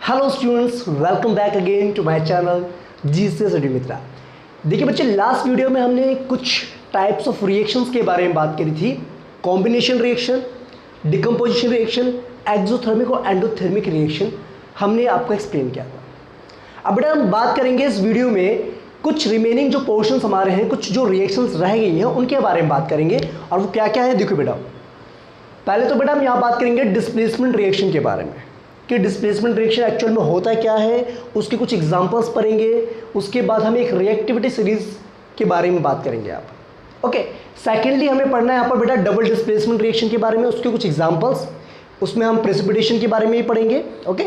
Hello students, welcome back again to my channel जीसे study मित्रा। देखिए बच्चे, लास्ट वीडियो में हमने कुछ टाइप्स ऑफ रिएक्शंस के बारे में बात करी थी। Combination reaction, decomposition reaction, exothermic और एंडोथर्मिक रिएक्शन हमने आपको एक्सप्लेन किया था। अब बेटा हम बात करेंगे इस वीडियो में कुछ रिमेनिंग जो पोर्शंस हमारे हैं, कुछ जो रिएक्शंस रह गई हैं उनके बारे में बात करेंगे। और वो क्या क्या है देखो बेटा। पहले तो बेटा हम यहाँ बात करेंगे डिस्प्लेसमेंट रिएक्शन के बारे में कि डिस्प्लेसमेंट रिएक्शन एक्चुअल में होता क्या है, उसके कुछ एग्जांपल्स पढ़ेंगे। उसके बाद हम एक रिएक्टिविटी सीरीज के बारे में बात करेंगे आप। ओके, सेकेंडली हमें पढ़ना है यहाँ पर बेटा डबल डिस्प्लेसमेंट रिएक्शन के बारे में, उसके कुछ एग्जांपल्स, उसमें हम प्रेसिपिटेशन के बारे में ही पढ़ेंगे। ओके,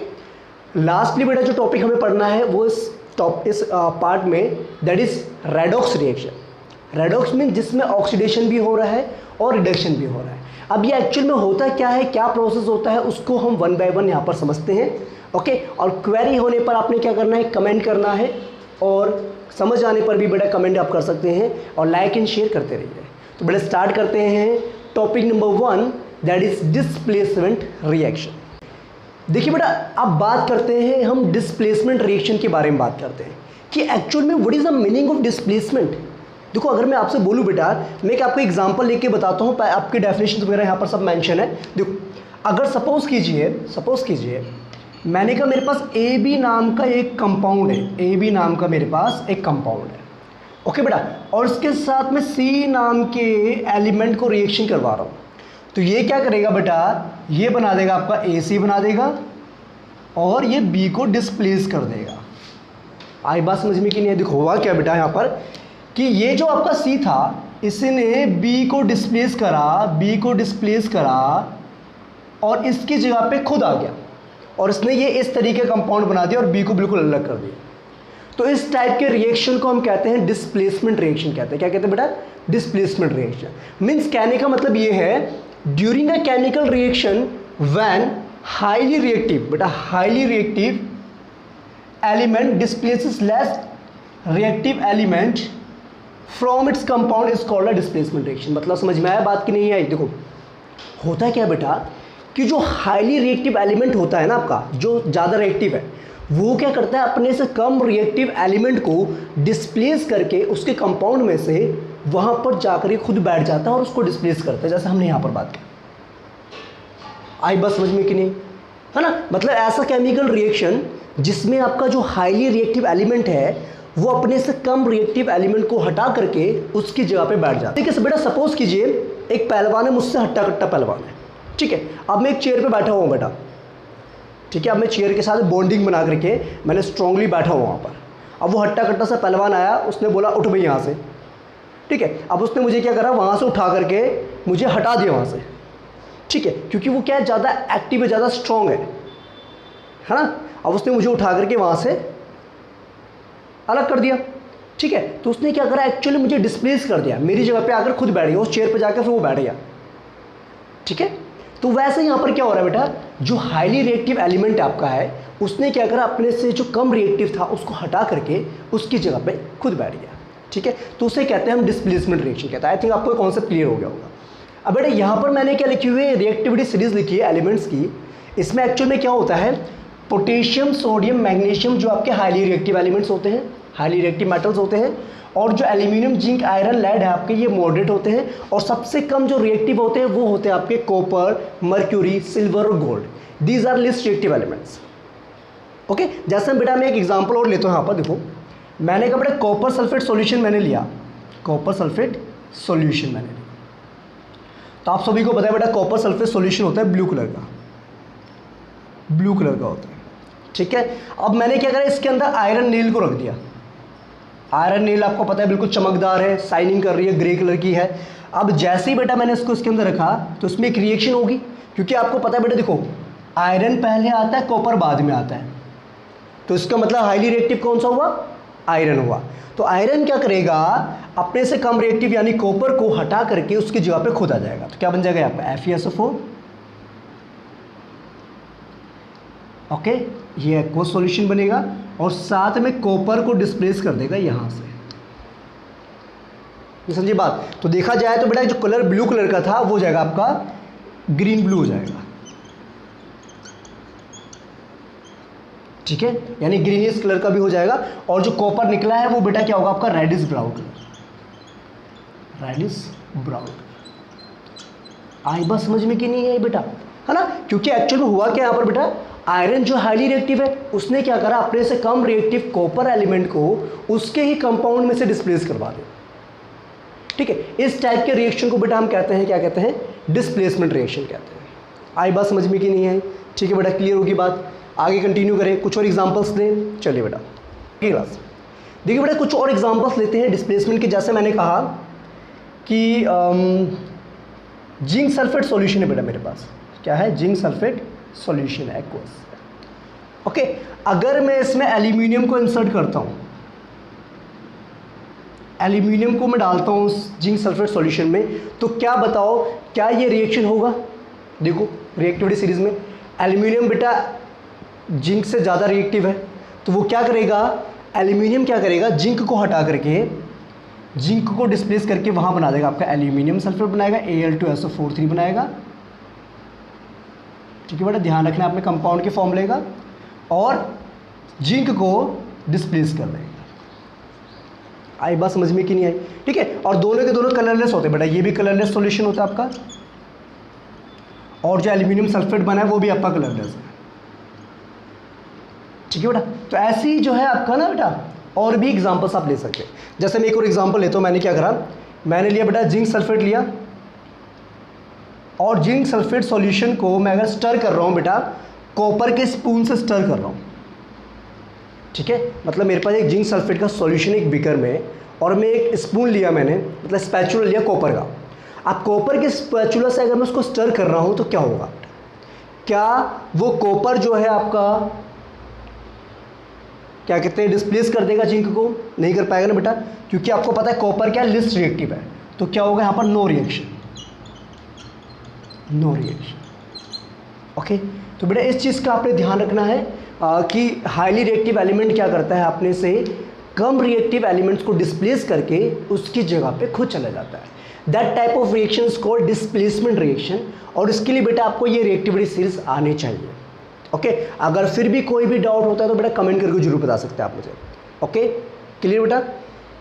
लास्टली बेटा जो टॉपिक हमें पढ़ना है वो इस पार्ट में, that is redox reaction. Redox mean जिसमें ऑक्सीडेशन भी हो रहा है और रिडक्शन भी हो रहा है। अब ये एक्चुअल में होता क्या है, क्या प्रोसेस होता है, उसको हम वन बाय वन यहाँ पर समझते हैं। ओके, और क्वेरी होने पर आपने क्या करना है, कमेंट करना है, और समझ आने पर भी बेटा कमेंट आप कर सकते हैं और लाइक एंड शेयर करते रहिए। तो बेटा स्टार्ट करते हैं topic number 1, that is displacement reaction. देखिए बेटा, अब बात करते हैं हम डिस्प्लेसमेंट रिएक्शन के बारे में बात करते हैं कि एक्चुअल में what is the meaning of displacement. देखो, अगर मैं आपसे बोलूँ बेटा, मैं एक आपको एग्जांपल लेके बताता हूँ, आपकी डेफिनेशन वगैरह यहाँ पर सब मेंशन है। देखो, अगर सपोज कीजिए मैंने कहा मेरे पास ए बी नाम का एक कंपाउंड है, ए बी नाम का मेरे पास एक कंपाउंड है। ओके बेटा, और उसके साथ में सी नाम के एलिमेंट को रिएक्शन करवा रहा हूँ, तो ये क्या करेगा बेटा, ये बना देगा आपका ए सी बना देगा और ये बी को डिस्प्लेस कर देगा। आई बात समझ में कि नहीं है। देखो हुआ क्या बेटा यहाँ पर कि ये जो आपका C था, इसने B को डिस्प्लेस करा और इसकी जगह पे खुद आ गया और इसने ये इस तरीके का कंपाउंड बना दिया और B को बिल्कुल अलग कर दिया। तो इस टाइप के रिएक्शन को हम कहते हैं डिस्प्लेसमेंट रिएक्शन कहते हैं। क्या कहते हैं बेटा, डिस्प्लेसमेंट रिएक्शन। मीन्स कहने का मतलब ये है, during a chemical reaction when highly reactive, बेटा highly reactive element displaces less reactive element from its compound is called a displacement reaction. मतलब समझ में आया बात की नहीं आई। देखो होता क्या बेटा कि जो हाईली रिएक्टिव एलिमेंट होता है ना आपका, जो ज़्यादा रिएक्टिव है, वो क्या करता है, अपने से कम रिएक्टिव एलिमेंट को डिस्प्लेस करके उसके कंपाउंड में से वहाँ पर जाकर ही खुद बैठ जाता है और उसको डिस्प्लेस करता है, जैसे हमने यहाँ पर बात की। आई बस समझ में कि नहीं, है ना। मतलब ऐसा केमिकल रिएक्शन जिसमें आपका जो हाईली रिएक्टिव एलिमेंट है वो अपने से कम रिएक्टिव एलिमेंट को हटा करके उसकी जगह पे बैठ जाता है। ठीक है बेटा, सपोज कीजिए एक पहलवान है, मुझसे हट्टा कट्टा पहलवान है। ठीक है, अब मैं एक चेयर पे बैठा हुआ हूँ बेटा। ठीक है, अब मैं चेयर के साथ बॉन्डिंग बना करके मैंने स्ट्रांगली बैठा हुआ वहाँ पर। अब वो हट्टा कट्टा सा पहलवान आया, उसने बोला उठ भाई यहाँ से। ठीक है, अब उसने मुझे क्या करा, वहाँ से उठा करके मुझे हटा दिया वहाँ से। ठीक है, क्योंकि वो क्या है, ज़्यादा एक्टिव है, ज़्यादा स्ट्रॉन्ग है ना। अब उसने मुझे उठा करके वहाँ से अलग कर दिया। ठीक है, तो उसने क्या करा, एक्चुअली मुझे डिस्प्लेस कर दिया, मेरी जगह पे आकर खुद बैठ गया, उस चेयर पे जाकर फिर वो बैठ गया। ठीक है, तो वैसे यहाँ पर क्या हो रहा है बेटा, जो हाईली रिएक्टिव एलिमेंट आपका है उसने क्या करा, अपने से जो कम रिएक्टिव था उसको हटा करके उसकी जगह पे खुद बैठ गया। ठीक है, तो उसे कहते हैं हम डिस्प्लेसमेंट रिएक्शन कहते हैं। आई थिंक आपको कॉन्सेप्ट क्लियर हो गया होगा। अब बेटा यहाँ पर मैंने क्या लिखी हुई है, रिएक्टिविटी सीरीज लिखी है एलिमेंट्स की। इसमें एक्चुअल में क्या होता है, पोटेशियम, सोडियम, मैग्नीशियम जो आपके हाईली रिएक्टिव एलिमेंट्स होते हैं, हाईली रिएक्टिव मेटल्स होते हैं, और जो एल्यूमिनियम, जिंक, आयरन, लेड है आपके, ये मॉडरेट होते हैं, और सबसे कम जो रिएक्टिव होते हैं वो होते हैं आपके कॉपर, मर्क्यूरी, सिल्वर और gold. These are least reactive elements. Okay, जैसे बेटा मैं एक एग्जांपल और लेता हूँ यहाँ पर। देखो मैंने कहा बेटा कॉपर सल्फेट सॉल्यूशन मैंने लिया, कॉपर सल्फेट सॉल्यूशन मैंने लिया, तो आप सभी को पता है बेटा कॉपर सल्फेट सॉल्यूशन होता है ब्लू कलर का, ब्लू कलर का होता है। ठीक है, अब मैंने क्या करा, इसके अंदर आयरन नील को रख दिया। आयरन नील आपको पता है बिल्कुल चमकदार है, शाइनिंग कर रही है, ग्रे कलर की है। अब जैसे ही बेटा मैंने इसको इसके अंदर रखा तो इसमें एक रिएक्शन होगी, क्योंकि आपको पता है बेटा, देखो आयरन पहले आता है, कॉपर बाद में आता है, तो इसका मतलब हाईली रिएक्टिव कौन सा हुआ, आयरन हुआ। तो आयरन क्या करेगा, अपने से कम रिएक्टिव यानी कॉपर को हटा करके उसकी जगह पे खुद आ जाएगा। तो क्या बन जाएगा यहाँ पे FeSO4। ओके, ये एक्वस सॉल्यूशन बनेगा और साथ में कॉपर को डिस्प्लेस कर देगा यहाँ से। समझिए बात। तो देखा जाए तो बेटा जो कलर ब्लू कलर का था वो जाएगा आपका ग्रीन ब्लू हो जाएगा। ठीक है, यानी ग्रीनिश कलर का भी हो जाएगा। और जो कॉपर निकला है वो बेटा क्या होगा आपका reddish brown colour, reddish brown. आई बात समझ में कि नहीं है बेटा, है ना? क्योंकि एक्चुअल में हुआ क्या यहाँ पर बेटा, आयरन जो हाईली रिएक्टिव है उसने क्या करा, अपने से कम रिएक्टिव कॉपर एलिमेंट को उसके ही कंपाउंड में से डिस्प्लेस करवा दिया। ठीक है, इस टाइप के रिएक्शन को बेटा हम कहते हैं, क्या कहते हैं, डिस्प्लेसमेंट रिएक्शन कहते हैं। आई बात समझ में कि नहीं है? ठीक है बेटा, क्लियर होगी बात। आगे कंटिन्यू करें, कुछ और एग्जांपल्स दें। चलिए बेटा क्लास देखिए बेटा, कुछ और एग्जांपल्स लेते हैं डिस्प्लेसमेंट के। जैसे मैंने कहा कि जिंक सल्फेट सॉल्यूशन है बेटा मेरे पास, क्या है, जिंक सल्फेट सॉल्यूशन है एक्वस। ओके, अगर मैं इसमें एल्यूमिनियम को इंसर्ट करता हूँ, एल्यूमिनियम को मैं डालता हूँ उस जिंक सल्फेट सॉल्यूशन में, तो क्या बताओ क्या ये रिएक्शन होगा? देखो रिएक्टिविटी सीरीज में एल्यूमिनियम बेटा जिंक से ज़्यादा रिएक्टिव है, तो वो क्या करेगा, एल्यूमिनियम क्या करेगा, जिंक को हटा करके, जिंक को डिस्प्लेस करके वहाँ बना देगा आपका एल्यूमिनियम सल्फेट बनाएगा, Al2SO4 बनाएगा। ठीक है बेटा, ध्यान रखना आपने कंपाउंड के फॉर्मूले का, और जिंक को डिस्प्लेस कर देगा। आई बात समझ में कि नहीं आई? ठीक है, और दोनों के दोनों कलरलेस होते हैं बेटा, ये भी कलरलेस सॉल्यूशन होता है आपका, और जो एल्यूमिनियम सल्फेट बना है वो भी आपका कलरलेस है। ठीक है बेटा, तो ऐसी जो है आपका ना बेटा और भी एग्जांपल्स आप ले सकते हैं। जैसे मैं एक और एग्जांपल लेता हूँ, मैंने क्या करा, मैंने लिया बेटा जिंक सल्फेट लिया, और जिंक सल्फेट सॉल्यूशन को मैं अगर स्टर कर रहा हूँ बेटा, कॉपर के स्पून से स्टर कर रहा हूँ। ठीक है, मतलब मेरे पास एक जिंक सल्फेट का सॉल्यूशन एक बीकर में, और मैं एक स्पून लिया मैंने, मतलब स्पैचुला लिया कॉपर का। अब कॉपर के स्पैचुला से अगर मैं उसको स्टर कर रहा हूँ तो क्या होगा, क्या वो कॉपर जो है आपका क्या कहते हैं, डिस्प्लेस कर देगा जिंक को? नहीं कर पाएगा ना बेटा, क्योंकि आपको पता है कॉपर क्या लिस्ट रिएक्टिव है। तो क्या होगा यहाँ पर, no reaction, no reaction. Okay, तो बेटा इस चीज़ का आपने ध्यान रखना है कि हाईली रिएक्टिव एलिमेंट क्या करता है, अपने से कम रिएक्टिव एलिमेंट्स को डिस्प्लेस करके उसकी जगह पे खुद चला जाता है। That type of reaction is called displacement reaction, और इसके लिए बेटा आपको ये रिएक्टिविटी सीरीज आनी चाहिए। ओके, अगर फिर भी कोई भी डाउट होता है तो बेटा कमेंट करके जरूर बता सकते हैं आप मुझे। ओके, क्लियर बेटा?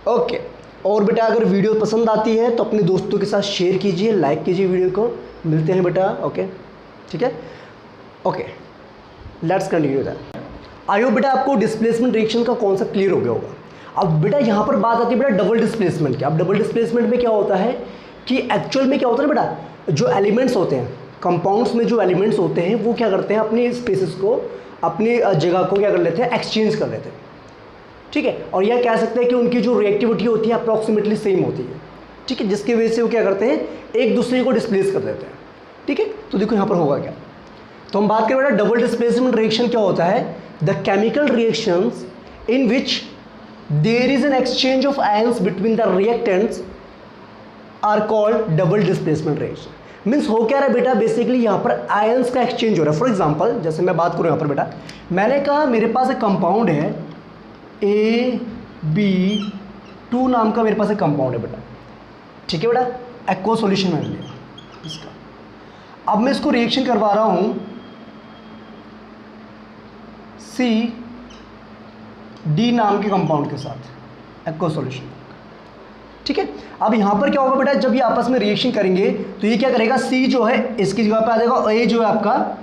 ओके, और बेटा अगर वीडियो पसंद आती है तो अपने दोस्तों के साथ शेयर कीजिए, लाइक कीजिए वीडियो को। मिलते हैं बेटा, ओके ठीक है, okay let's continue that. I hope बेटा आपको डिस्प्लेसमेंट रिएक्शन का कॉन्सेप्ट क्लियर हो गया होगा। अब बेटा यहाँ पर बात आती है बेटा डबल डिस्प्लेसमेंट की। अब डबल डिस्प्लेसमेंट में क्या होता है कि एक्चुअल में क्या होता है बेटा, जो एलिमेंट्स होते हैं कंपाउंड्स में, जो एलिमेंट्स होते हैं वो क्या करते हैं, अपनी स्पेसेस को, अपनी जगह को क्या कर लेते हैं, एक्सचेंज कर लेते हैं। ठीक है, और यह कह सकते हैं कि उनकी जो रिएक्टिविटी होती है अप्रॉक्सीमेटली सेम होती है। ठीक है, जिसकी वजह से वो क्या करते हैं, एक दूसरे को डिस्प्लेस कर देते हैं। ठीक है, तो देखो यहाँ पर होगा क्या, तो हम बात करें बेटा डबल डिस्प्लेसमेंट रिएक्शन क्या होता है, the chemical reactions in which there is an exchange of ions between the reactants are called double displacement reaction. Means हो क्या रहा है बेटा, बेसिकली यहाँ पर आयंस का एक्सचेंज हो रहा है। फॉर एग्जांपल जैसे मैं बात करूँ यहाँ पर बेटा, मैंने कहा मेरे पास एक कंपाउंड है AB2 नाम का, मेरे पास एक कंपाउंड है बेटा। ठीक है बेटा, एक्वा सॉल्यूशन मैंने लिया इसका। अब मैं इसको रिएक्शन करवा रहा हूँ CD नाम के कंपाउंड के साथ, एक्वा सॉल्यूशन। ठीक है, अब यहाँ पर क्या होगा बेटा, जब ये आपस में रिएक्शन करेंगे तो ये क्या करेगा, C जो है इसकी जगह पे आ जाएगा, और A जो है आपका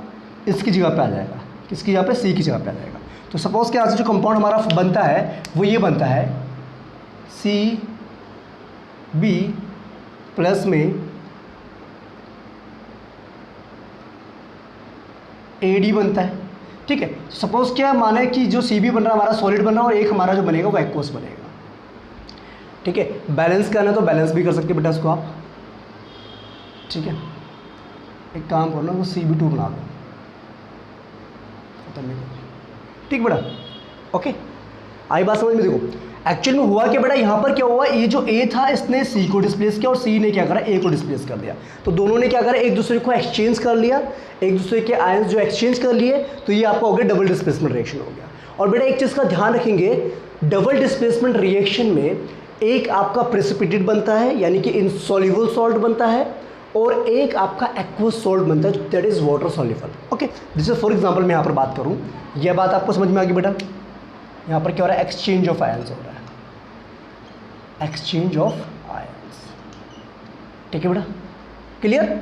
इसकी जगह पे आ जाएगा। किसकी जगह पे, C की जगह पे आ जाएगा। तो सपोज के यहाँ से जो कंपाउंड हमारा बनता है वो ये बनता है CB प्लस में AD बनता है। ठीक है, सपोज क्या माने कि जो CB बन रहा है हमारा सॉलिड बन रहा है, और एक हमारा जो बनेगा वो एक्वस बनेगा। ठीक है, बैलेंस करना है तो बैलेंस भी कर सकते हैं बेटा इसको आप। ठीक है, एक काम करना, वो CB2 बना दो। ठीक बेटा, ओके आई बात समझ में? देखो एक्चुअल में हुआ क्या बेटा, यहाँ पर क्या हुआ, ये जो A था इसने C को डिस्प्लेस किया, और C ने क्या करा, A को डिस्प्लेस कर दिया। तो दोनों ने क्या करा, एक दूसरे को एक्सचेंज कर लिया, एक दूसरे के आयंस जो एक्सचेंज कर लिए, तो ये आपका हो गया डबल डिस्प्लेसमेंट रिएक्शन हो गया। और बेटा एक चीज़ का ध्यान रखेंगे, डबल डिस्प्लेसमेंट रिएक्शन में एक आपका प्रेसिपिटेट बनता है यानी कि इनसॉल्युबल सॉल्ट बनता है, और एक आपका एक्वस सॉल्ट बनता है that is water soluble. Okay, okay, जैसे फॉर एग्जांपल मैं यहाँ पर बात करूँ, यह बात आपको समझ में आ गई बेटा। यहाँ पर क्या हो रहा है, एक्सचेंज ऑफ आयंस हो रहा है, एक्सचेंज ऑफ आयंस। ठीक है बेटा, क्लियर?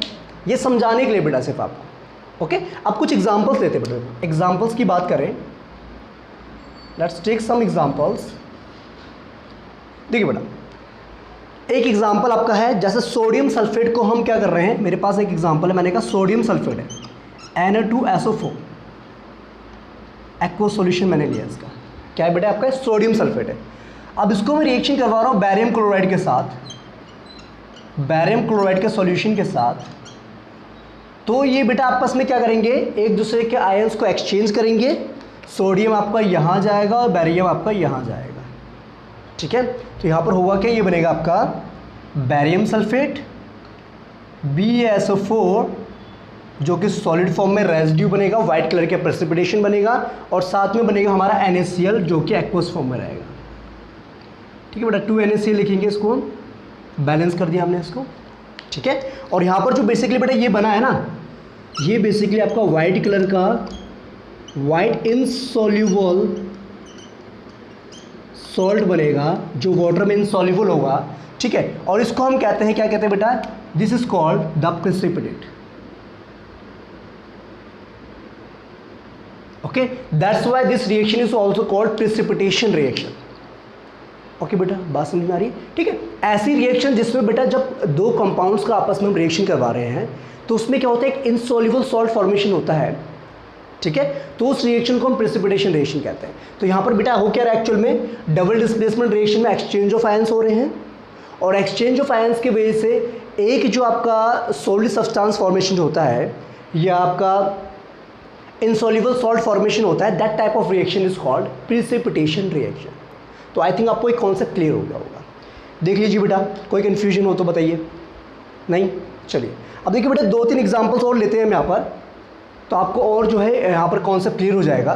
ये समझाने के लिए बेटा सिर्फ आपको। ओके, अब कुछ एग्जांपल्स लेते हैं बेटा। एग्जांपल्स की बात करें, लेट्स टेक सम एग्जांपल्स। देखिए बेटा, एक एग्जांपल आपका है, जैसे सोडियम सल्फेट को हम क्या कर रहे हैं, मेरे पास एक एग्जांपल है, मैंने कहा सोडियम सल्फेट है, Na2SO4 एक्वस सॉल्यूशन मैंने लिया इसका। क्या है बेटा आपका, सोडियम सल्फेट है। अब इसको मैं रिएक्शन करवा रहा हूँ बैरियम क्लोराइड के साथ, बैरियम क्लोराइड के सॉल्यूशन के साथ। तो ये बेटा आपस में क्या करेंगे, एक दूसरे के आयंस को एक्सचेंज करेंगे। सोडियम आपका यहाँ जाएगा और बैरियम आपका यहाँ जाएगा। ठीक है, तो यहाँ पर होगा क्या, ये बनेगा आपका बैरियम सल्फेट BaSO4, जो कि सॉलिड फॉर्म में रेजिड्यू बनेगा, वाइट कलर के प्रेसिपिटेशन बनेगा, और साथ में बनेगा हमारा NaCl, जो कि एक्वस फॉर्म में रहेगा। ठीक है बेटा, 2NaCl लिखेंगे, इसको बैलेंस कर दिया हमने इसको। ठीक है, और यहाँ पर जो बेसिकली बेटा ये बना है ना, ये बेसिकली आपका वाइट कलर का वाइट इनसॉल्युबल सॉल्ट बनेगा, जो वाटर में इनसॉल्युबल होगा। ठीक है, और इसको हम कहते हैं, क्या कहते हैं बेटा, this is called the precipitate. Okay, that's why this reaction is also called precipitation reaction. Okay बेटा, बात समझ में आ रही है? ठीक है, ऐसी रिएक्शन जिसमें बेटा जब दो कंपाउंड्स का आपस में हम रिएक्शन करवा रहे हैं, तो उसमें क्या होता है, एक इनसॉल्युबल सॉल्ट फॉर्मेशन होता है। ठीक है, तो उस रिएक्शन को हम प्रेसिपिटेशन रिएक्शन कहते हैं। तो यहाँ पर बेटा हो क्या रहा है, एक्चुअल में डबल डिस्प्लेसमेंट रिएक्शन में एक्सचेंज ऑफ आयंस हो रहे हैं, और एक्सचेंज ऑफ आयंस की वजह से एक जो आपका सॉलिड सब्सटेंस फॉर्मेशन होता है, या आपका इनसॉल्युबल सॉल्ट फॉर्मेशन होता है, that type of reaction is called precipitation reaction. तो आई थिंक आपको एक कॉन्सेप्ट क्लियर हो गया होगा। देख लीजिए बेटा, कोई कन्फ्यूजन हो तो बताइए। नहीं, चलिए अब देखिए बेटा, 2-3 एग्जांपल्स और लेते हैं हम यहाँ पर, तो आपको और जो है यहाँ पर कॉन्सेप्ट क्लियर हो जाएगा।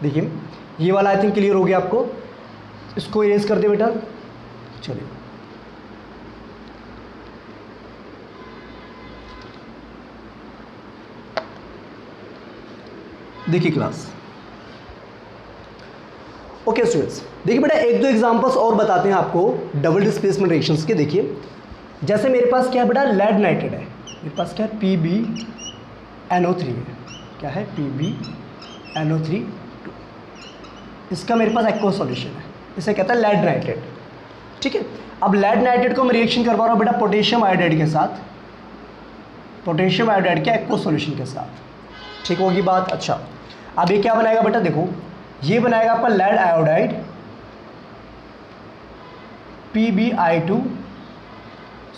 देखिए ये वाला आई थिंक क्लियर हो गया आपको, इसको इरेज कर दे बेटा। चलिए देखिए क्लास। ओके स्टूडेंट्स, देखिए बेटा, 1-2 एग्जांपल्स और बताते हैं आपको डबल डिस्प्लेसमेंट रिएक्शंस के। देखिए जैसे मेरे पास क्या है बेटा, लेड नाइट्रेट है, मेरे पास क्या है, PbNO3 है। क्या है, PbNO3, इसका मेरे पास एक्वस सॉल्यूशन है, इसे कहता है लेड नाइट्रेट। ठीक है, अब लेड नाइट्रेट को मैं रिएक्शन करवा रहा हूँ बेटा पोटेशियम आयोडाइड के साथ, पोटेशियम आयोडाइड के एक्वस सॉल्यूशन के साथ। ठीक होगी बात? अच्छा, अब ये क्या बनाएगा बेटा, देखो ये बनाएगा आपका lead iodide PbI2,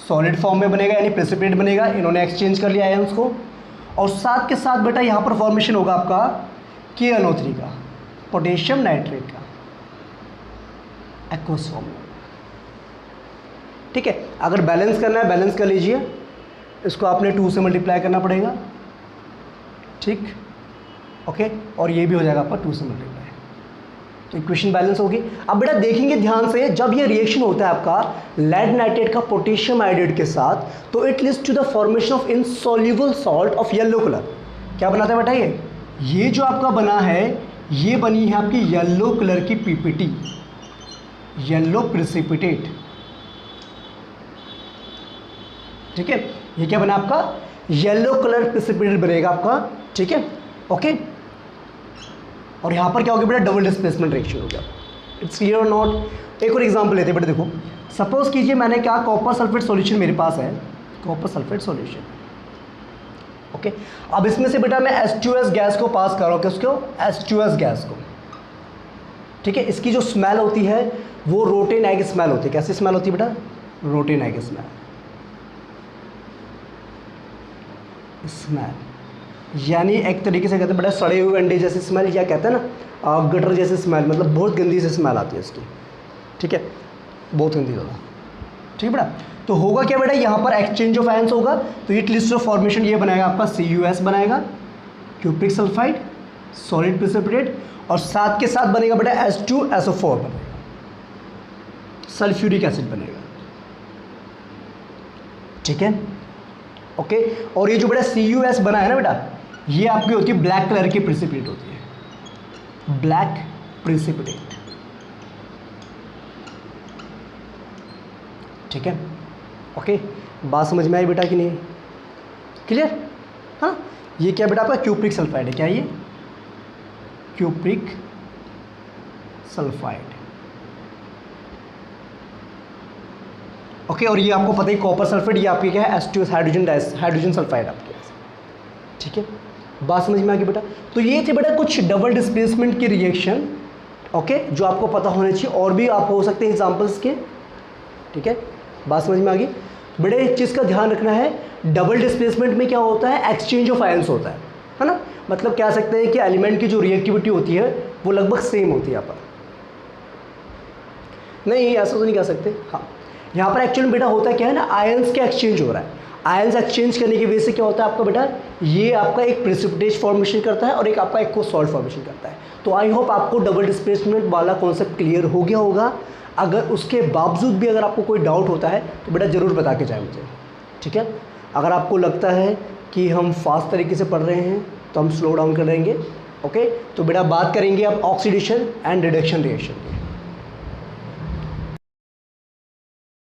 solid form में बनेगा, यानी प्रेसिपिटेट बनेगा। इन्होंने एक्सचेंज कर लिया आयंस को, और साथ के साथ बेटा यहाँ पर फॉर्मेशन होगा आपका KNO3 का, पोटेशियम नाइट्रेट का एक्वस फॉर्म में। ठीक है, अगर बैलेंस करना है बैलेंस कर लीजिए, इसको आपने 2 से मल्टीप्लाई करना पड़ेगा। ठीक, ओके, और ये भी हो जाएगा आपका 2 से मल्टीप्लाई, तो इक्वेशन बैलेंस होगी। अब बेटा देखेंगे ध्यान से, जब ये रिएक्शन होता है आपका लेड नाइट्रेट का पोटेशियम आयोडाइड के साथ, तो it leads to the formation of insoluble salt of yellow colour. क्या बनाता है बेटा, ये जो आपका बना है, ये बनी है आपकी येलो कलर की PPT, येलो प्रेसिपिटेट। ठीक है, ये क्या बना आपका, येलो कलर प्रेसिपिटेट बनेगा आपका। ठीक है, ओके, और यहाँ पर क्या हो गया बेटा, डबल डिस्प्लेसमेंट रिएक्शन हो गया। इट्स क्लियर और नॉट? एक और एग्जांपल लेते हैं बेटा, देखो सपोज कीजिए मैंने क्या, कॉपर सल्फेट सॉल्यूशन मेरे पास है, कॉपर सल्फेट सॉल्यूशन। ओके, अब इसमें से बेटा मैं H2S गैस को पास कर रहा हूँ, किसको, H2S गैस को। ठीक है, इसकी जो स्मेल होती है वो रोटेन एग स्मेल होती है। कैसी स्मेल होती है बेटा, रोटेन एग स्मेल, स्मेल यानी एक तरीके से कहते हैं बेटा सड़े हुए अंडे जैसी स्मेल, या कहते हैं ना गटर जैसी स्मेल, मतलब बहुत गंदी सी स्मेल आती है इसकी। ठीक है, बहुत गंदी ज़्यादा। ठीक है बेटा, तो होगा क्या बेटा, यहाँ पर एक्सचेंज ऑफ आयंस होगा, तो इट लिस्ट ऑफ फॉर्मेशन ये बनाएगा आपका CuS बनाएगा, क्यूप्रिक सल्फाइड, सॉलिड प्रेसिपिटेट, और साथ के साथ बनेगा बेटा H2SO4 बनेगा, सल्फ्यूरिक एसिड बनेगा। ठीक है, ओके, और ये जो बेटा CuS बना है ना बेटा, ये आपकी होती है ब्लैक कलर की प्रेसिपिटेट होती है, ब्लैक प्रेसिपिटेट। ठीक है, ओके, बात समझ में आई बेटा कि नहीं? क्लियर? हाँ, ये क्या बेटा आपका क्यूप्रिक सल्फाइड है। क्या ये? Cupric sulphide. ओके, और ये आपको पता ही कॉपर सल्फेट, ये आपकी क्या है H2S हाइड्रोजन सल्फाइड आपके पास। ठीक है, बात समझ में आ गई बेटा? तो ये थे बेटा कुछ डबल डिस्प्लेसमेंट के रिएक्शन, ओके, जो आपको पता होने चाहिए, और भी आप हो सकते हैं एग्जांपल्स के। ठीक है, बात समझ में आ गई? बड़े एक चीज़ का ध्यान रखना है, डबल डिस्प्लेसमेंट में क्या होता है, एक्सचेंज ऑफ आयंस होता है ना। मतलब कह सकते हैं कि एलिमेंट की जो रिएक्टिविटी होती है वो लगभग सेम होती है यहाँ पर। नहीं, ऐसा तो नहीं कह सकते। हाँ, यहाँ पर एक्चुअली बेटा होता है क्या है ना, आयंस का एक्सचेंज हो रहा है। आयंस एक्सचेंज करने की वजह से क्या होता है आपका बेटा, ये आपका एक प्रेसिपिटेट फॉर्मेशन करता है और एक आपका एक्व सॉल्ट फॉर्मेशन करता है। तो आई होप आपको डबल डिस्प्लेसमेंट वाला कॉन्सेप्ट क्लियर हो गया होगा। अगर उसके बावजूद भी अगर आपको कोई डाउट होता है तो बेटा ज़रूर बता के जाए मुझे। ठीक है, अगर आपको लगता है कि हम फास्ट तरीके से पढ़ रहे हैं तो हम स्लो डाउन कर देंगे। ओके, तो बेटा बात करेंगे अब ऑक्सीडेशन एंड रिडक्शन रिएक्शन की।